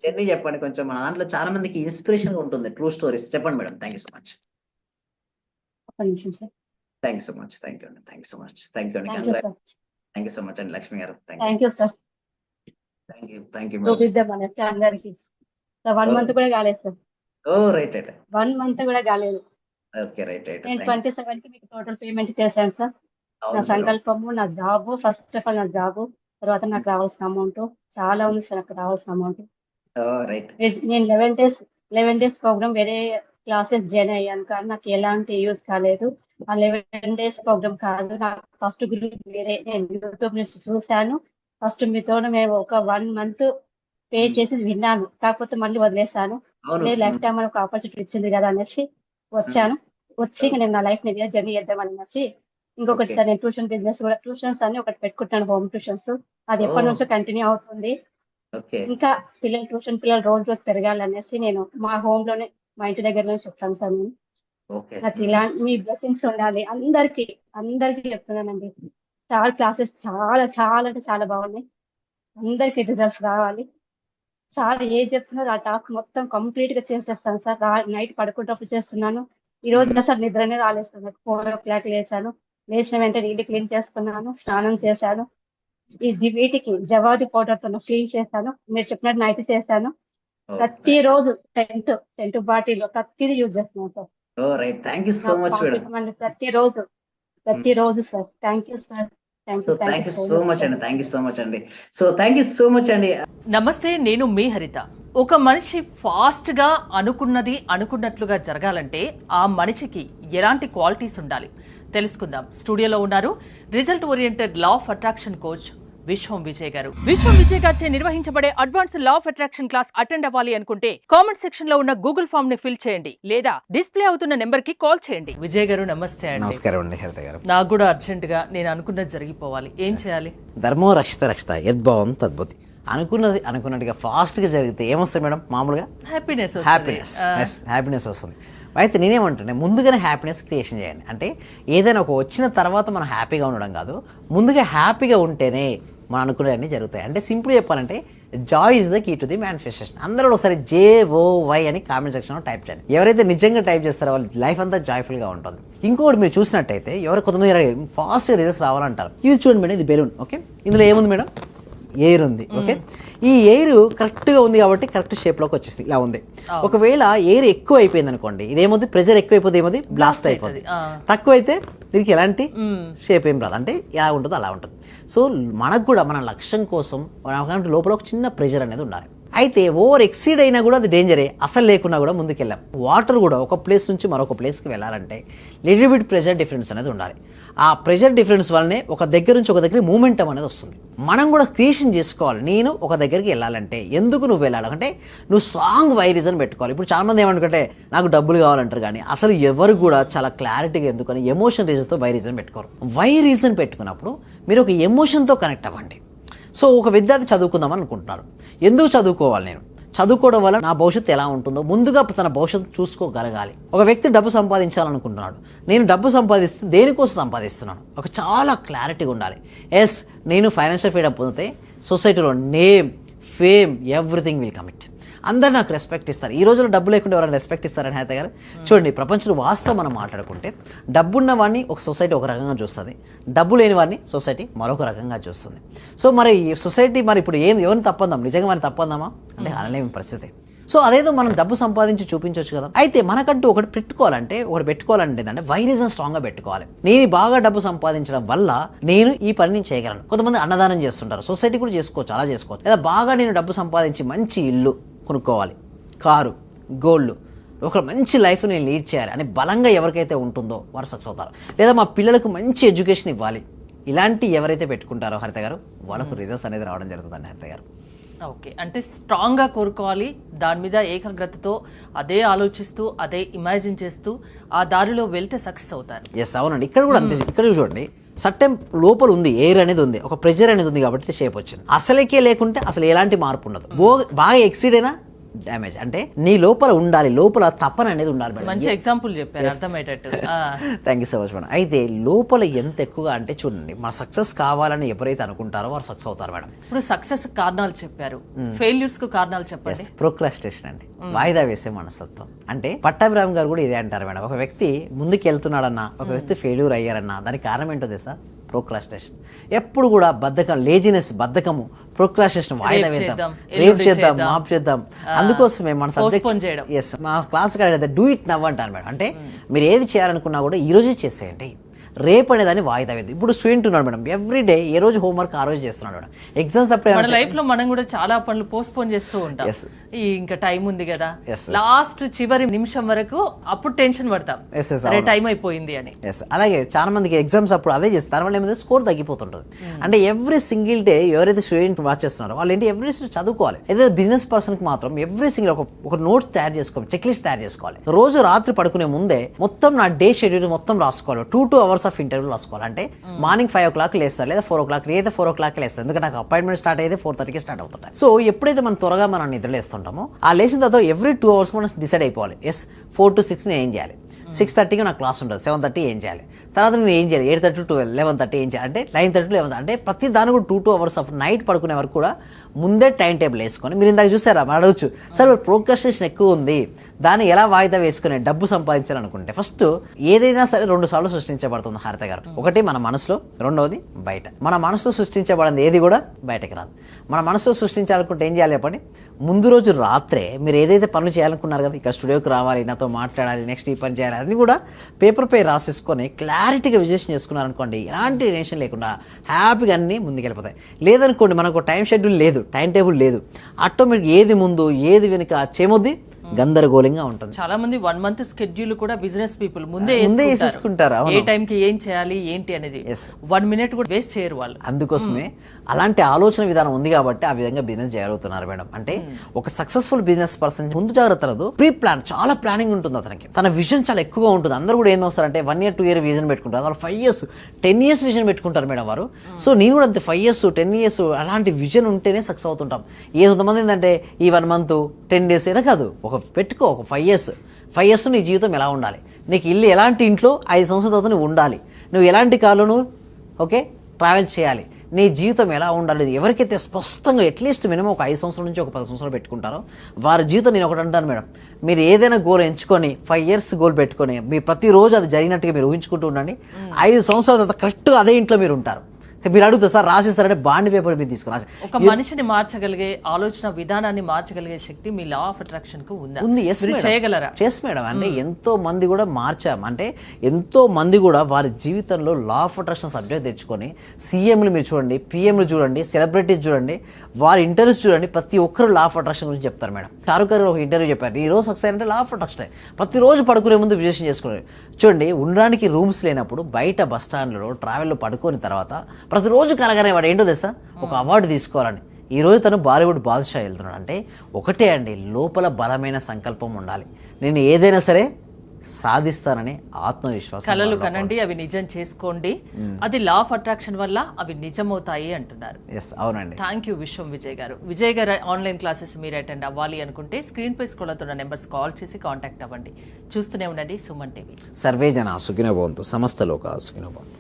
Journey చెప్పండి కొంచెం. మన దాంట్లో చాలా మందికి ఇన్‌స్పిరేషన్‌గా ఉంటుంది. ట్రూ స్టోరీస్ చెప్పండి madam. Thank you so much. ఒక్క నిమిషం sir. Thank you so much. Thank you అండి. Thank you so much. Thank you అండి. Thank you sir. Thank you so much అండి లక్ష్మి గారు. Thank you. Thank you sir. Thank you. Thank you madam. చూపిద్దాం అనేసి అందరికి. 1 oh! Month కూడా కాలేదు sir. Oh! Right. Right. 1 month కూడా కాలేదు. ఓకే. రైట్. రైట్. నేను థాంక్స్. 27కి మీకు టోటల్ పేమెంట్ చేశాను సార్. నా అవును మేడం. సంకల్పము, నా జాబు, ఫస్ట్ ఆఫ్ ఆల్ నా జాబు, తర్వాత నాకు రావాల్సిన అమౌంట్ చాలా ఉంది సార్. నాకు రావాల్సిన అమౌంట్. ఓహ్! రైట్. నేను 11 డేస్ ప్రోగ్రామ్ వేరే క్లాసెస్ జాయిన్ అయ్యాను, కానీ నాకు ఎలాంటి యూజ్ కాలేదు. ఆ 11 డేస్ ప్రోగ్రామ్ కాదు, నాకు ఫస్ట్ గ్రూప్ వేరే నేను యూట్యూబ్ నుంచి చూశాను. ఫస్ట్ మీతో మేము ఒక 1 మంత్ పే చేసి విన్నాను, కాకపోతే మళ్ళీ వదిలేసాను. అవును. లైఫ్ టైం మనకు ఆపర్చునిటీ ఇచ్చింది కదా అనేసి వచ్చాను. వచ్చి నేను నా లైఫ్ ని జర్నీ చేద్దాం అనేసి ఇంకొకటి ఓకే. సార్, నేను ట్యూషన్ బిజినెస్ కూడా, ట్యూషన్స్ అని ఒకటి పెట్టుకుంటాను, హోమ్ ట్యూషన్స్. అది ఎప్పటి ఓహ్! నుంచో కంటిన్యూ అవుతుంది. ఓకే. ఇంకా ట్యూషన్ పిల్లలు రోజు పెరగాలనేసి నేను మా హోమ్ లోనే, మా ఇంటి దగ్గరలోనే చెప్తాను సార్. నేను ఓకే. నాకు ఇలా మీ బ్లెస్సింగ్స్ ఉండాలి అందరికి చెప్తున్నానండి. చాలా క్లాసెస్ చాలా చాలా అంటే చాలా బాగున్నాయి. అందరికి రిజల్ట్స్ రావాలి. సార్ ఏది చెప్తున్నారో ఆ టాస్క్ మొత్తం కంప్లీట్ గా చేసేస్తాను సార్. నైట్ పడుకుంటప్పుడు చేస్తున్నాను. ఈ రోజు సార్ నిద్రనే రాలేదు సార్. నాకు 4 o'clock లేచాను. లేచిన వెంటనే ఇల్లు క్లీన్ చేసుకున్నాను, స్నానం చేశాను. వీటికి జవాది పౌడర్ తో క్లీన్ చేశాను. మీరు చెప్పినట్టు నైట్ చేశాను. ఓహ్! ప్రతిరోజు సెంటు బాటిల్ ప్రతిదీ యూజ్ చేస్తున్నాను sir. Oh! Right. Thank you so నా మచ్ మేడం. పాకెట్ మనీ ప్రతిరోజు sir. Thank you sir. So thank you so much అండి. థాంక్ యూ సో మచ్ అండి. So thank you so much అండి. నమస్తే, నేను మీ హరిత. ఒక మనిషి ఫాస్ట్గా అనుకున్నది అనుకున్నట్లుగా జరగాలంటే ఆ మనిషికి ఎలాంటి క్వాలిటీస్ ఉండాలి తెలుసుకుందాం. స్టూడియోలో ఉన్నారు result oriented law of attraction coach విశ్వం విజయ్ గారు. విశ్వం విజయ్ గారిచే నిర్వహించబడే advance law of attraction class attend అవ్వాలి అనుకుంటే కామెంట్ సెక్షన్ లో ఉన్న గూగుల్ ఫామ్ ని ఫిల్ చేయండి, లేదా డిస్ప్లే అవుతున్న నెంబర్ కి కాల్ చేయండి. విజయ్ గారు నమస్తే అండి. నమస్కారం అండి హరిత గారు. నాకు కూడా అర్జెంట్ గా నేను అనుకున్నది జరిగిపోవాలి, ఏం చేయాలి? ధర్మో రక్షిత యద్భావం తద్భుతి. అనుకున్నది అనుకున్నట్టుగా ఫాస్ట్గా జరిగితే ఏమొస్తుంది మేడం? మామూలుగా హ్యాపీనెస్ వస్తుంది. అయితే నేనేమంటున్నా, ముందుగానే హ్యాపీనెస్ క్రియేషన్ చేయండి. అంటే ఏదైనా ఒక వచ్చిన తర్వాత మనం హ్యాపీగా ఉండడం కాదు, ముందుగా హ్యాపీగా ఉంటేనే మనం అనుకునేవన్నీ జరుగుతాయి. అంటే సింపుల్ చెప్పాలంటే joy is the key to the manifestation. అందరూ ఒకసారి JOY అని కామెంట్ సెక్షన్లో టైప్ చేయండి. ఎవరైతే నిజంగా టైప్ చేస్తారో వాళ్ళ లైఫ్ అంతా జాయ్ఫుల్గా ఉంటుంది. ఇంకొకటి మీరు చూసినట్టయితే కొంతమంది ఫాస్ట్గా రిజల్ట్స్ రావాలంటారు. ఇది చూడండి మేడం, ఇది బెలూన్. ఓకే, ఇందులో ఏముంది మేడం? ఎయిర్ ఉంది. ఓకే, ఈ ఎయిర్ కరెక్ట్గా ఉంది కాబట్టి కరెక్ట్ షేప్లోకి వచ్చేస్తుంది, ఇలా ఉంది. ఒకవేళ ఎయిర్ ఎక్కువ అయిపోయింది అనుకోండి, ఇదేమోది ప్రెజర్ ఎక్కువైపోతే ఏమోది బ్లాస్ట్ అయిపోతుంది. తక్కువ అయితే దీనికి ఎలాంటి షేప్ ఏం రాదు, అంటే ఎలా ఉంటుందో అలా ఉంటుంది. సో మనకు కూడా మన లక్ష్యం కోసం లోపల ఒక చిన్న ప్రెజర్ అనేది ఉండాలి. అయితే ఓవర్ ఎక్సీడ్ అయినా కూడా అది డేంజరే, అసలు లేకున్నా కూడా ముందుకెళ్ళాం. వాటర్ కూడా ఒక ప్లేస్ నుంచి మరొక ప్లేస్కి వెళ్ళాలంటే లిటిల్ బిట్ ప్రెషర్ డిఫరెన్స్ అనేది ఉండాలి. ఆ ప్రెషర్ డిఫరెన్స్ వల్లనే ఒక దగ్గర నుంచి ఒక దగ్గర మూమెంటం అనేది వస్తుంది. మనం కూడా క్రియేషన్ చేసుకోవాలి. నేను ఒక దగ్గరికి వెళ్ళాలంటే ఎందుకు నువ్వు వెళ్ళాలంటే నువ్వు స్ట్రాంగ్ వై రీజన్ పెట్టుకోవాలి. ఇప్పుడు చాలామంది ఏమనుకుంటే నాకు డబ్బులు కావాలంటారు, కానీ అసలు ఎవరు కూడా చాలా క్లారిటీగా ఎందుకని ఎమోషన్ రీజన్తో వై రీజన్ పెట్టుకోరు. వై రీజన్ పెట్టుకున్నప్పుడు మీరు ఒక ఎమోషన్తో కనెక్ట్ అవ్వండి. సో ఒక విద్యార్థి చదువుకుందాం అనుకుంటున్నారు. ఎందుకు చదువుకోవాలి? నేను చదువుకోవడం వల్ల నా భవిష్యత్తు ఎలా ఉంటుందో ముందుగా తన భవిష్యత్తు చూసుకోగలగాలి. ఒక వ్యక్తి డబ్బు సంపాదించాలనుకుంటున్నాడు. నేను డబ్బు సంపాదిస్తే దేనికోసం సంపాదిస్తున్నాను, ఒక చాలా క్లారిటీగా ఉండాలి. ఎస్, నేను ఫైనాన్షియల్ ఫ్రీడమ్ పొందితే సొసైటీలో name, fame, everything will commit. అందరు నాకు రెస్పెక్ట్ ఇస్తారు. ఈ రోజుల్లో డబ్బు లేకుండా ఎవరైనా రెస్పెక్ట్ ఇస్తారని హరిత గారు చూడండి. ప్రపంచంలో వాస్తవం మనం మాట్లాడుకుంటే డబ్బున్న వాడిని ఒక సొసైటీ ఒక రకంగా చూస్తుంది, డబ్బు లేని వాడిని సొసైటీ మరొక రకంగా చూస్తుంది. సో మరి సొసైటీ మరి ఇప్పుడు ఎవరిని తప్పందాం? నిజంగా మరి తప్పందామా అంటే అనలేని పరిస్థితి. సో అదేదో మనం డబ్బు సంపాదించి చూపించవచ్చు కదా. అయితే మనకంటూ ఒకటి పెట్టుకోవాలంటే ఏంటంటే వై రీజన్ స్ట్రాంగ్గా పెట్టుకోవాలి. నేను బాగా డబ్బు సంపాదించడం వల్ల నేను ఈ పని నేను చేయగలను. కొంతమంది అన్నదానం చేస్తుంటారు, సొసైటీ కూడా చేసుకోవచ్చు, అలా చేసుకోవచ్చు. లేదా బాగా నేను డబ్బు సంపాదించి మంచి ఇల్లు కొనుక్కోవాలి, కారు, గోల్డ్, ఒక మంచి లైఫ్ నేను లీడ్ చేయాలి అని బలంగా ఎవరికైతే ఉంటుందో వారు సక్సెస్ అవుతారు. లేదా మా పిల్లలకు మంచి ఎడ్యుకేషన్ ఇవ్వాలి, ఇలాంటి ఎవరైతే పెట్టుకుంటారో హరిత గారు వాళ్ళకు రిజల్ట్స్ అనేది రావడం జరుగుతుందండి హరిత గారు. ఓకే, అంటే స్ట్రాంగ్గా కోరుకోవాలి, దాని మీద ఏకాగ్రతతో అదే ఆలోచిస్తూ అదే ఇమాజిన్ చేస్తూ ఆ దారిలో వెళ్తే సక్సెస్ అవుతారు. ఎస్, అవునండి. ఇక్కడ కూడా అంతే. ఇక్కడ చూడండి, సర్టెన్ లోపల ఉంది, ఎయిర్ అనేది ఉంది, ఒక ప్రెజర్ అనేది ఉంది కాబట్టి షేప్ వచ్చింది. అసలుకే లేకుంటే అసలు ఎలాంటి మార్పు ఉండదు. బాగా ఎక్సీడ్ అయినా డ్యామేజ్. అంటే నీ లోపల ఉండాలి, లోపల తపన అనేది ఉండాలి మేడం. మంచి ఎగ్జాంపుల్ చెప్పారు, అర్థమయ్యేటట్టు. Thank you so much madam. అయితే లోపల ఎంత ఎక్కువగా అంటే చూడండి, మన సక్సెస్ కావాలని ఎవరైతే అనుకుంటారో వారు సక్సెస్ అవుతారు మేడం. ఇప్పుడు సక్సెస్ కారణాలు చెప్పారు, ఫెయిల్యూర్స్ కు కారణాలు చెప్పండి. ప్రోక్రాస్టినేషన్ అండి, వాయిదా వేసే మనస్తత్వం. అంటే పట్టాభిరామ్ గారు కూడా ఇదే అంటారు మేడం. ఒక వ్యక్తి ముందుకు వెళ్తున్నాడన్నా, ఒక వ్యక్తి ఫెయిల్యూర్ అయ్యారన్నా దానికి కారణం ఏంటో తెలుసా? ప్రోక్రాస్టినేషన్. ఎప్పుడు కూడా బద్ధకం, లేజినెస్, బద్ధకము, ప్రోక్రాస్టినేషన్, వాయిదా వేద్దాం, రేపు చేద్దాం, మాప్ చేద్దాం. అందుకోసమే మన సబ్జెక్ట్ ఎస్ మా క్లాస్ డూ ఇట్ నవ్ అంటారు మేడం. అంటే మీరు ఏది చేయాలనుకున్నా కూడా ఈ రోజే చేసేయండి, రేపు అనేదాన్ని వాయిదా వేద్దాం. ఇప్పుడు స్టూడెంట్ ఉన్నాడు మేడం, ఎవ్రీ డే ఏ రోజు హోంవర్క్ ఆ రోజు చేస్తున్నాడు మేడం. ఎగ్జామ్స్ అప్పుడు మన లైఫ్ లో మనం కూడా చాలా పనులు పోస్ట్ పోన్ చేస్తూ ఉంటాం. ఇంకా టైం ఉంది కదా, లాస్ట్ చివరి నిమిషం వరకు అప్పుడు టెన్షన్ పడతాం, టైం అయిపోయింది అని. అలాగే చాలా మందికి ఎగ్జామ్స్ అప్పుడు అదే చేస్తారు, దానివల్ల ఏమైతే స్కోర్ తగ్గిపోతుంటుంది. అంటే ఎవ్రీ సింగిల్ డే ఎవరైతే స్టూడెంట్ వాచ్ చేస్తున్నారో వాళ్ళు ఏంటి ఎవ్రీ చదువుకోవాలి. ఏదైతే బిజినెస్ పర్సన్ కి మాత్రం ఎవ్రీ సింగిల్ ఒక నోట్స్ తయారు చేసుకోవాలి, చెక్ లిస్ట్ తయారు చేసుకోవాలి. రోజు రాత్రి పడుకునే ముందే మొత్తం నా డే షెడ్యూల్ మొత్తం రాసుకోవాలి. 2 hours ఆఫ్ ఇంటర్వ్యూ రాసుకోవాలి. అంటే మార్నింగ్ 5 o'clock లేస్తారు, లేదా 4 o'clock, లేదా 4 o'clock లేస్తారు. ఎందుకంటే నాకు అపాయింట్మెంట్ స్టార్ట్ అయితే 4:30కి స్టార్ట్ అవుతుంటాయి. సో ఎప్పుడైతే మనం త్వరగా మనం నిద్రలేస్తుంటామో ఆ లేచిన తర్వాత ఎవ్రీ 2 hours మనం డిసైడ్ అయిపోవాలి. 4 to 6 నేను ఏం చేయాలి, 6:30కి నాకు క్లాస్ ఉంటుంది, 7:30 ఏం చేయాలి, తర్వాత నేను ఏం చేయాలి, 8:30 to 12, 11:30 ఏం చేయాలి, అంటే 9:30 to 11, అంటే ప్రతి దాని కూడా 2 hours ఆఫ్ నైట్ పడుకునే వరకు కూడా ముందే టైం టేబుల్ వేసుకొని. మీరు ఇందాక చూసారా, మనం అడగచ్చు సార్ ప్రోక్రాస్టినేషన్ ఎక్కువ ఉంది, దాన్ని ఎలా వాయిదా వేసుకుని డబ్బు సంపాదించాలనుకుంటే ఫస్ట్ ఏదైనా సరే 2 సార్లు సృష్టించబడుతుంది హారిత గారు. ఒకటి మన మనసులో, రెండవది బయట. మన మనసులో సృష్టించబడింది ఏది కూడా బయటకి రాదు. మన మనసులో సృష్టించాలనుకుంటే ఏం చేయాలి చెప్పండి? ముందు రోజు రాత్రే మీరు ఏదైతే పనులు చేయాలనుకున్నారు కదా, ఇక్కడ స్టూడియోకి రావాలి, నాతో మాట్లాడాలి, నెక్స్ట్ ఈ పని చేయాలి, అది కూడా పేపర్ పై రాసేసుకొని క్లారిటీగా విజేషన్ చేసుకున్నారనుకోండి, ఎలాంటి టెన్షన్ లేకుండా హ్యాపీగా అన్నీ ముందుకెళ్ళిపోతాయి. లేదనుకోండి మనకు టైం షెడ్యూల్ లేదు, టైం టేబుల్ లేదు, ఆటోమేటిక్ ఏది ముందు ఏది వెనుక చేమొద్ది గందరగోళంగా ఉంటుంది. చాలా మంది 1 month స్కెడ్యూల్ కూడా బిజినెస్ పీపుల్ ముందే వేసేసుకుంటారు, ఏ టైంకి ఏం చేయాలి ఏంటి అనేది 1 minute కూడా వేస్ట్ చేయరు వాళ్ళు. అందుకోసమే అలాంటి ఆలోచన విధానం ఉంది కాబట్టి ఆ విధంగా బిజినెస్ జరుగుతున్నారు మేడం. అంటే ఒక సక్సెస్ఫుల్ బిజినెస్ పర్సన్ ముందు జాగ్రత్తలతో ప్రీ ప్లాన్, చాలా ప్లానింగ్ ఉంటుంది అతనికి, తన విజన్ చాలా ఎక్కువగా ఉంటుంది. అందరూ కూడా ఏం వస్తారంటే 1 year 2 year విజన్ పెట్టుకుంటారు, వాళ్ళు 5 years 10 years విజన్ పెట్టుకుంటారు మేడం వారు. సో నేను కూడా అంతే 5 years 10 years అలాంటి విజన్ ఉంటేనే సక్సెస్ అవుతుంటాం. కొంతమంది ఏంటంటే ఈ 1 month 10 days అయినా కాదు, ఒక పెట్టుకో, ఒక 5 years నీ జీవితం ఎలా ఉండాలి, నీకు ఇల్లు ఎలాంటి ఇంట్లో 5 సంవత్సరాల తర్వాత నువ్వు ఉండాలి, నువ్వు ఎలాంటి కారులో నువ్వు ట్రావెల్ చేయాలి, నీ జీవితం ఎలా ఉండాలి. ఎవరికైతే స్పష్టంగా అట్లీస్ట్ మినిమం ఒక 5 సంవత్సరాల నుంచి ఒక 10 సంవత్సరాలు పెట్టుకుంటారో వారి జీవితం, నేను ఒకటి అంటాను మేడం, మీరు ఏదైనా గోల్ ఎంచుకొని 5 years గోల్ పెట్టుకొని మీ ప్రతిరోజు అది జరిగినట్టుగా మీరు ఊహించుకుంటూ ఉండండి. 5 సంవత్సరాల తర్వాత కరెక్ట్గా అదే ఇంట్లో మీరు ఉంటారు. మీరు అడుగుతారు సార్ రాసేస్తారంటే బాండ్ పేపర్ మీరు తీసుకురా. ఒక మనిషిని మార్చగలిగే ఆలోచన విధానాన్ని మార్చగలిగే శక్తి మీ లా ఆఫ్ అట్రాక్షన్ కు ఉంది. చేయగలరా? చేస్ మేడం. అంటే ఎంతో మంది కూడా మార్చాం. అంటే ఎంతో మంది కూడా వారి జీవితంలో లా ఆఫ్ అట్రాక్షన్ సబ్జెక్ట్ తెచ్చుకొని సీఎంలు మీరు చూడండి, పిఎంలు చూడండి, సెలబ్రిటీస్ చూడండి, వారి ఇంటర్వ్యూస్ చూడండి, ప్రతి ఒక్కరు లా ఆఫ్ అట్రాక్షన్ గురించి చెప్తారు మేడం. షారుఖ్ గారు ఒక ఇంటర్వ్యూ చెప్పారు, ఈ రోజు సక్సెస్ అంటే లా ఆఫ్ అట్రాక్షన్. ప్రతిరోజు పడుకునే ముందు విజేషన్ చేసుకున్నారు. చూడండి, ఉండడానికి రూమ్స్ లేనప్పుడు బయట బస్ స్టాండ్లో ట్రావెల్లో పడుకుని తర్వాత ప్రతిరోజు కలగనే వాడు ఏంటో తెలుసా, ఒక అవార్డు తీసుకోవాలని. ఈరోజు తను బాలీవుడ్ బాద్షా వెళ్తున్నాడు. అంటే ఒకటే అండి, లోపల బలమైన సంకల్పం ఉండాలి, నేను ఏదైనా సరే సాధిస్తానని ఆత్మవిశ్వాసం. కలలు కనండి, అవి నిజం చేసుకోండి, అది లా ఆఫ్ అట్రాక్షన్ వల్ల అవి నిజమవుతాయి అంటున్నారు. అవునండి. థ్యాంక్ యూ విశ్వం విజయ్ గారు. విజయ్ గారు ఆన్లైన్ క్లాసెస్ మీరు అటెండ్ అవ్వాలి అనుకుంటే స్క్రీన్ పై స్క్రోల్ అవుతున్న నెంబర్స్ కాల్ చేసి కాంటాక్ట్ అవ్వండి. చూస్తూనే ఉండండి సుమన్ టీవీ. సర్వే జన సుఖినో భవంతు, సమస్త లోకా సుఖినో భవంతు.